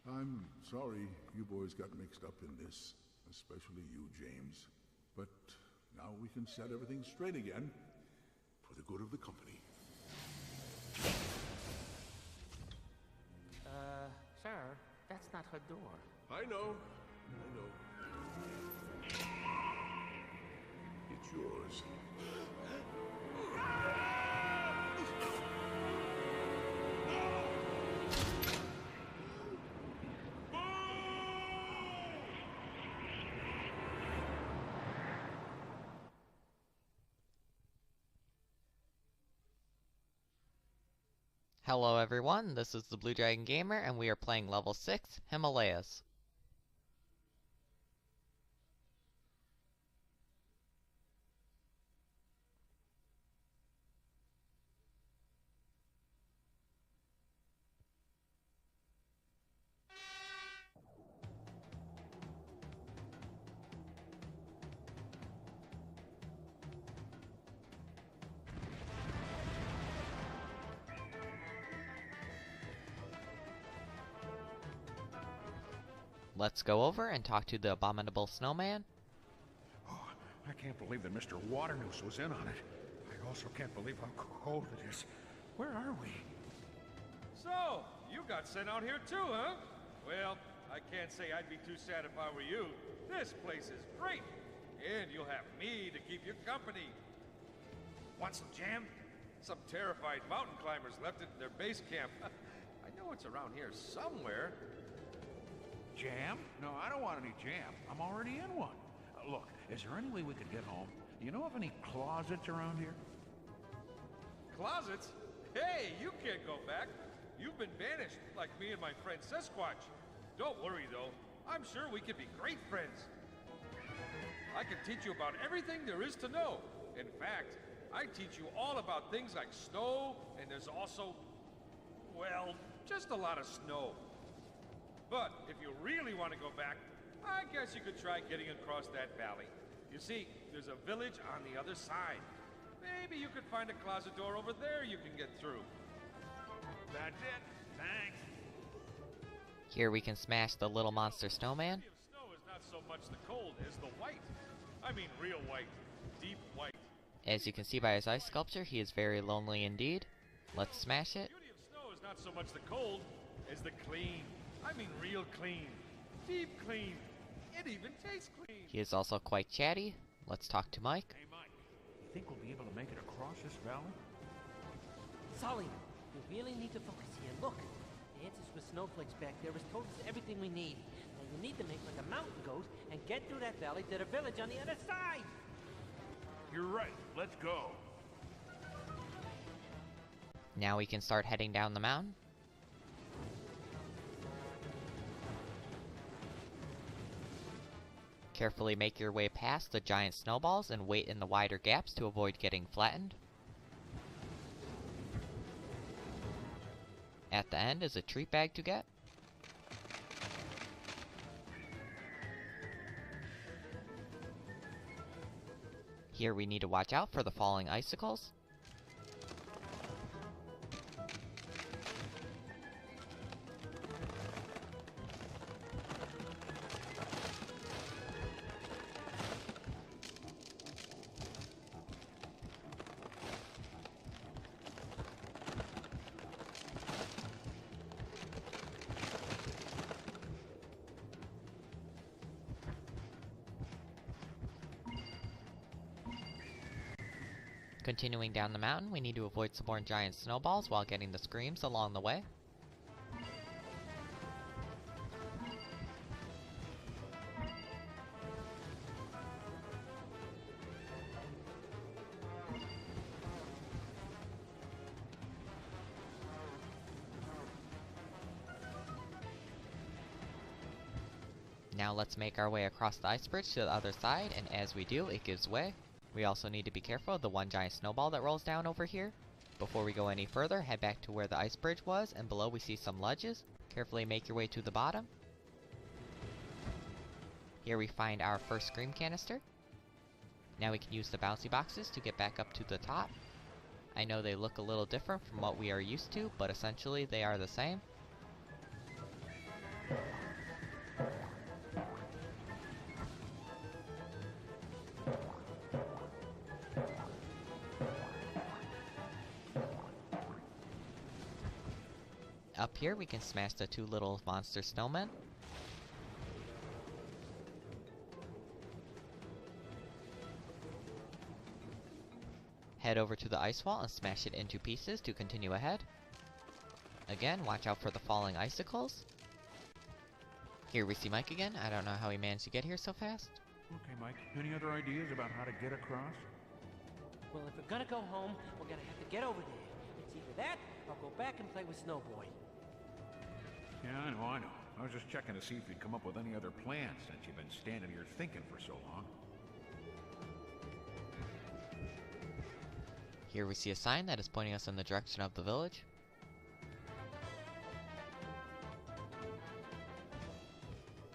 I'm sorry you boys got mixed up in this, especially you, James. But now we can set everything straight again for the good of the company. Sir, that's not her door. I know. It's yours. Hello everyone, this is the Blue Dragon Gamer, and we are playing level 6, Himalayas. Let's go over and talk to the Abominable Snowman. Oh, I can't believe that Mr. Waternoose was in on it. I also can't believe how cold it is. Where are we? So, you got sent out here too, huh? Well, I can't say I'd be too sad if I were you. This place is great. And you'll have me to keep you company. Want some jam? Some terrified mountain climbers left it in their base camp. I know it's around here somewhere. Jam? No, I don't want any jam. I'm already in one. Look, is there any way we could get home? Do you know of any closets around here? Closets? Hey, you can't go back. You've been banished, like me and my friend Sasquatch. Don't worry, though. I'm sure we could be great friends. I can teach you about everything there is to know. In fact, I teach you all about things like snow, and there's also, well, just a lot of snow. But if you really want to go back, I guess you could try getting across that valley. You see, there's a village on the other side. Maybe you could find a closet door over there you can get through. That's it. Thanks. Here we can smash the little monster snowman. The snow is not so much the cold as the white. I mean real white. Deep white. As you can see by his ice sculpture, he is very lonely indeed. Let's smash it. The beauty of snow is not so much the cold as the clean. I mean real clean. Deep clean. It even tastes clean. He is also quite chatty. Let's talk to Mike. Hey, Mike. You think we'll be able to make it across this valley? Sully, we really need to focus here. Look, the answers with snowflakes back there has told us everything we need. Now you need to make like a mountain goat and get through that valley to the village on the other side. You're right. Let's go. Now we can start heading down the mountain. Carefully make your way past the giant snowballs and wait in the wider gaps to avoid getting flattened. At the end is a treat bag to get. Here we need to watch out for the falling icicles. Continuing down the mountain, we need to avoid some more giant snowballs while getting the screams along the way. Now let's make our way across the ice bridge to the other side, and as we do, it gives way. We also need to be careful of the one giant snowball that rolls down over here. Before we go any further, head back to where the ice bridge was, and below we see some ledges. Carefully make your way to the bottom. Here we find our first scream canister. Now we can use the bouncy boxes to get back up to the top. I know they look a little different from what we are used to, but essentially they are the same. Up here, we can smash the two little monster snowmen. Head over to the ice wall and smash it into pieces to continue ahead. Again, watch out for the falling icicles. Here we see Mike again. I don't know how he managed to get here so fast. Okay, Mike. Any other ideas about how to get across? Well, if we're gonna go home, we're gonna have to get over there. It's either that, or go back and play with Snowboy. Yeah, I know. I was just checking to see if you'd come up with any other plans since you've been standing here thinking for so long. Here we see a sign that is pointing us in the direction of the village.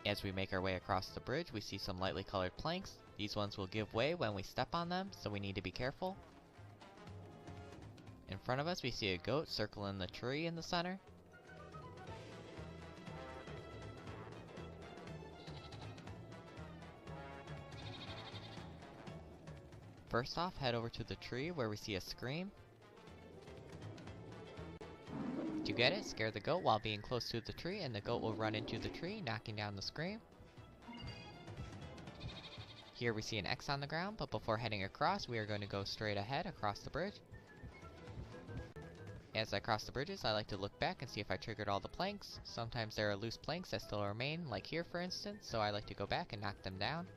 As we make our way across the bridge, we see some lightly colored planks. These ones will give way when we step on them, so we need to be careful. In front of us, we see a goat circling the tree in the center. First off, head over to the tree where we see a scream. To get it, scare the goat while being close to the tree, and the goat will run into the tree, knocking down the scream. Here we see an X on the ground, but before heading across, we are going to go straight ahead across the bridge. As I cross the bridges, I like to look back and see if I triggered all the planks. Sometimes there are loose planks that still remain, like here for instance, so I like to go back and knock them down.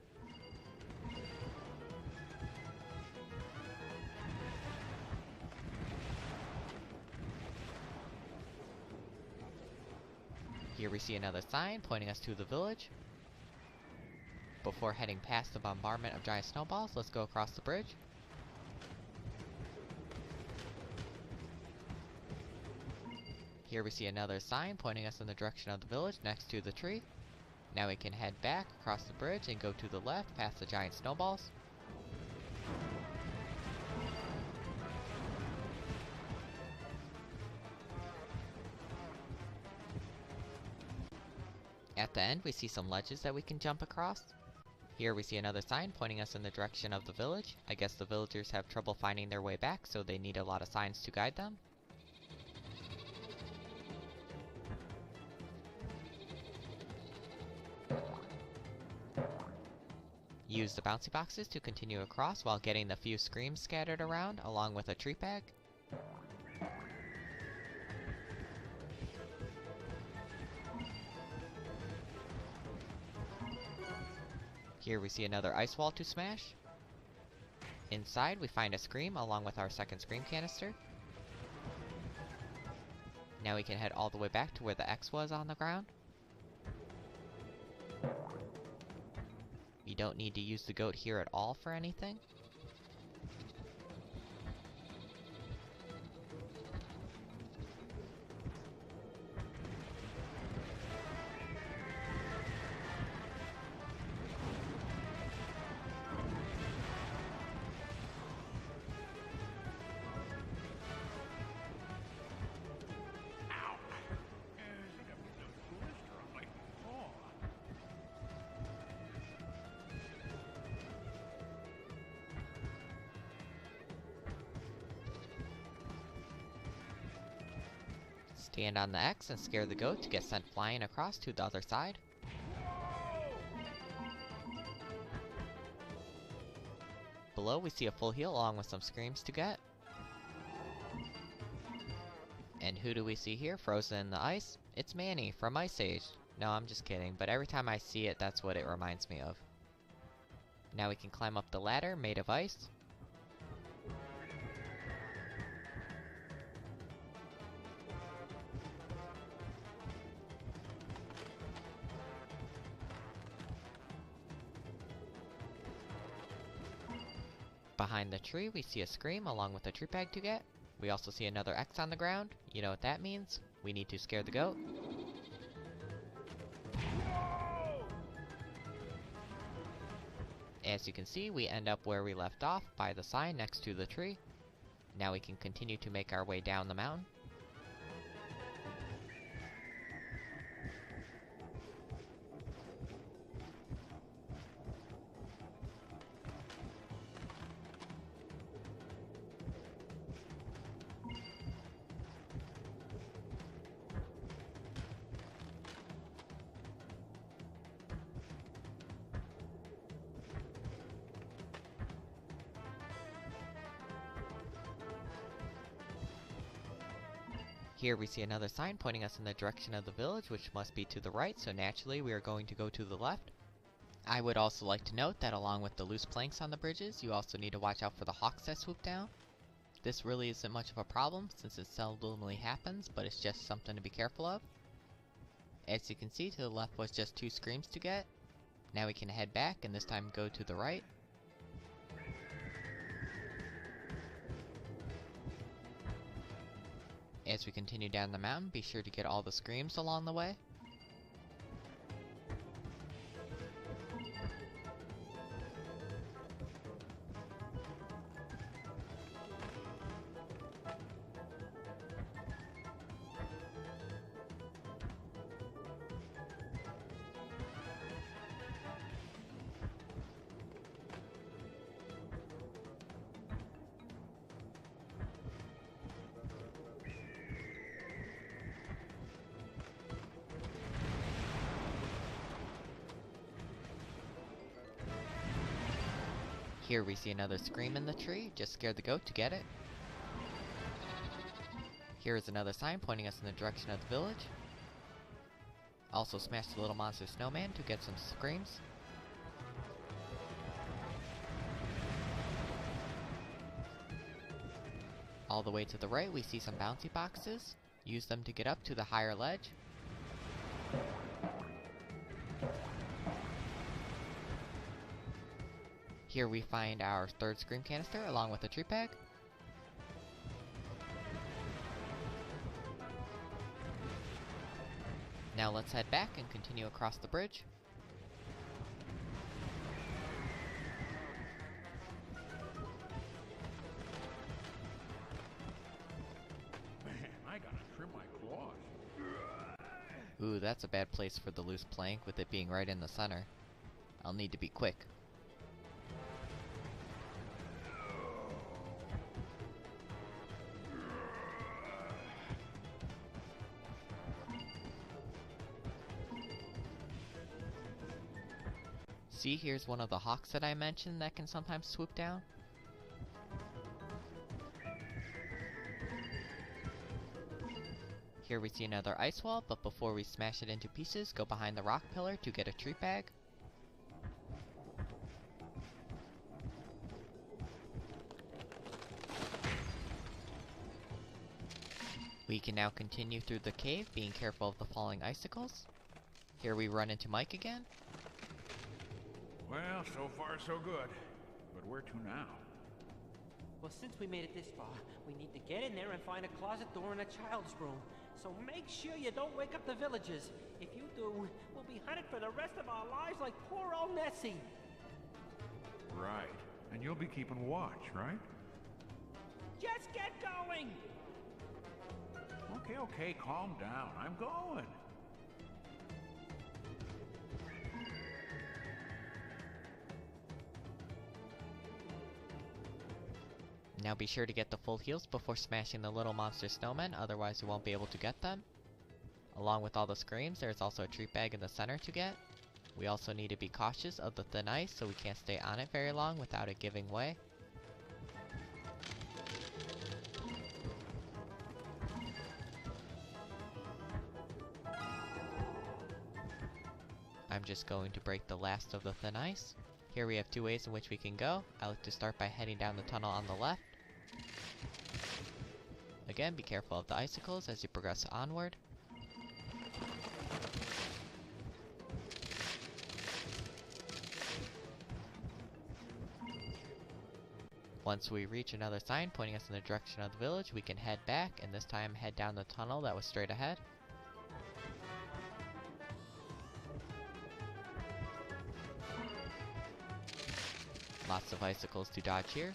Here we see another sign pointing us to the village. Before heading past the bombardment of giant snowballs, let's go across the bridge. Here we see another sign pointing us in the direction of the village next to the tree. Now we can head back across the bridge and go to the left past the giant snowballs. At the end, we see some ledges that we can jump across. Here we see another sign pointing us in the direction of the village. I guess the villagers have trouble finding their way back, so they need a lot of signs to guide them. Use the bouncy boxes to continue across while getting the few screams scattered around, along with a treat bag. Here we see another ice wall to smash. Inside we find a scream along with our second scream canister. Now we can head all the way back to where the X was on the ground. You don't need to use the goat here at all for anything. Stand on the X and scare the goat to get sent flying across to the other side. Below we see a full heal along with some screams to get. And who do we see here frozen in the ice? It's Manny from Ice Age. No, I'm just kidding, but every time I see it, that's what it reminds me of. Now we can climb up the ladder made of ice. Behind the tree, we see a scream along with a treat bag to get. We also see another X on the ground. You know what that means? We need to scare the goat. As you can see, we end up where we left off, by the sign next to the tree. Now we can continue to make our way down the mountain. Here we see another sign pointing us in the direction of the village, which must be to the right, so naturally we are going to go to the left. I would also like to note that along with the loose planks on the bridges, you also need to watch out for the hawks that swoop down. This really isn't much of a problem since it seldomly happens, but it's just something to be careful of. As you can see, to the left was just 2 screams to get. Now we can head back and this time go to the right. As we continue down the mountain, be sure to get all the screams along the way. Here we see another scream in the tree, just scared the goat to get it. Here is another sign pointing us in the direction of the village. Also smash the little monster snowman to get some screams. All the way to the right we see some bouncy boxes. Use them to get up to the higher ledge. Here we find our 3rd scream canister along with a tree bag. Now let's head back and continue across the bridge. Man, I gotta trim my claws. Ooh, that's a bad place for the loose plank with it being right in the center. I'll need to be quick. See, here's one of the hawks that I mentioned that can sometimes swoop down. Here we see another ice wall, but before we smash it into pieces, go behind the rock pillar to get a tree bag. We can now continue through the cave, being careful of the falling icicles. Here we run into Mike again. Well, so far so good. But where to now? Well, since we made it this far, we need to get in there and find a closet door in a child's room. So make sure you don't wake up the villagers. If you do, we'll be hunted for the rest of our lives like poor old Nessie. Right. And you'll be keeping watch, right? Just get going! Okay, calm down. I'm going. Now be sure to get the full heals before smashing the little monster snowmen, otherwise you won't be able to get them. Along with all the screams, there's also a tree bag in the center to get. We also need to be cautious of the thin ice so we can't stay on it very long without it giving way. I'm just going to break the last of the thin ice. Here we have 2 ways in which we can go. I like to start by heading down the tunnel on the left. Again, be careful of the icicles as you progress onward. Once we reach another sign pointing us in the direction of the village, we can head back, and this time head down the tunnel that was straight ahead. Lots of icicles to dodge here.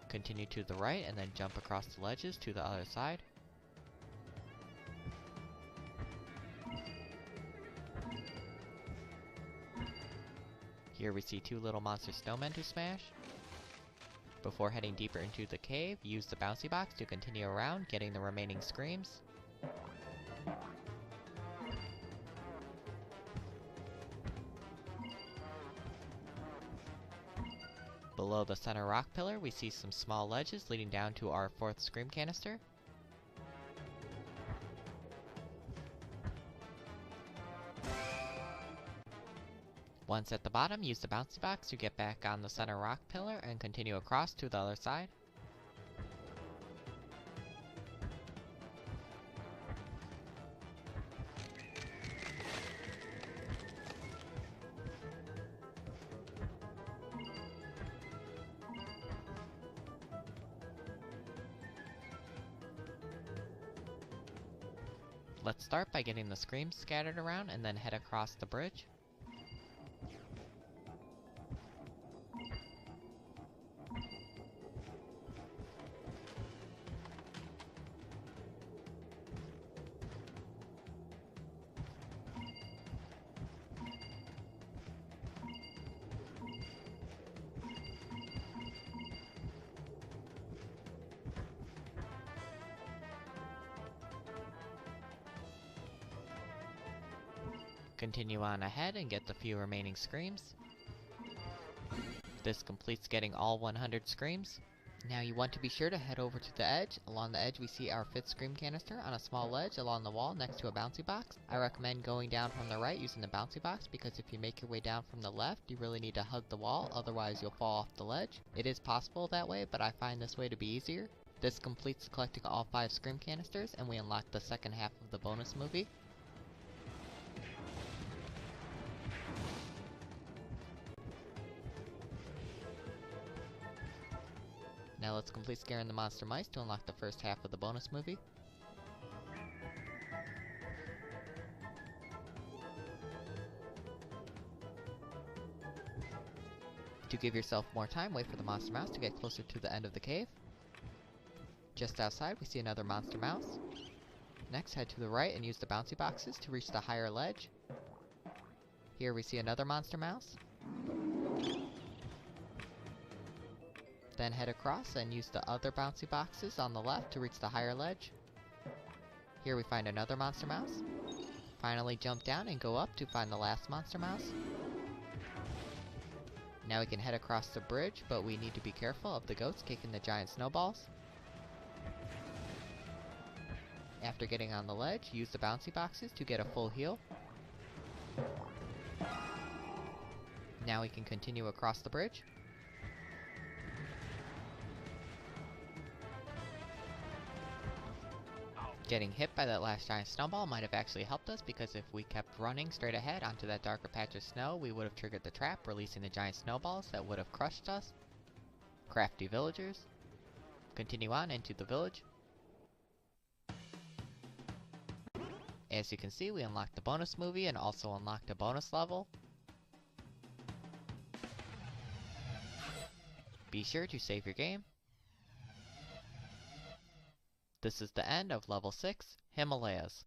Continue to the right and then jump across the ledges to the other side. Here we see 2 little monster snowmen to smash. Before heading deeper into the cave, use the bouncy box to continue around, getting the remaining screams. Below the center rock pillar, we see some small ledges leading down to our 4th scream canister. Once at the bottom, use the bouncy box to get back on the center rock pillar and continue across to the other side. Let's start by getting the screams scattered around and then head across the bridge. Continue on ahead and get the few remaining screams. This completes getting all 100 screams. Now you want to be sure to head over to the edge. Along the edge we see our 5th scream canister on a small ledge along the wall next to a bouncy box. I recommend going down from the right using the bouncy box because if you make your way down from the left, you really need to hug the wall, otherwise you'll fall off the ledge. It is possible that way, but I find this way to be easier. This completes collecting all 5 scream canisters and we unlock the second half of the bonus movie. Now let's complete scaring the monster mice to unlock the first half of the bonus movie. To give yourself more time, wait for the monster mouse to get closer to the end of the cave. Just outside we see another monster mouse. Next head to the right and use the bouncy boxes to reach the higher ledge. Here we see another monster mouse. Then head across and use the other bouncy boxes on the left to reach the higher ledge. Here we find another monster mouse. Finally jump down and go up to find the last monster mouse. Now we can head across the bridge, but we need to be careful of the goats kicking the giant snowballs. After getting on the ledge, use the bouncy boxes to get a full heal. Now we can continue across the bridge. Getting hit by that last giant snowball might have actually helped us because if we kept running straight ahead onto that darker patch of snow, we would have triggered the trap, releasing the giant snowballs that would have crushed us. Crafty villagers. Continue on into the village. As you can see, we unlocked the bonus movie and also unlocked a bonus level. Be sure to save your game. This is the end of level 6, Himalayas.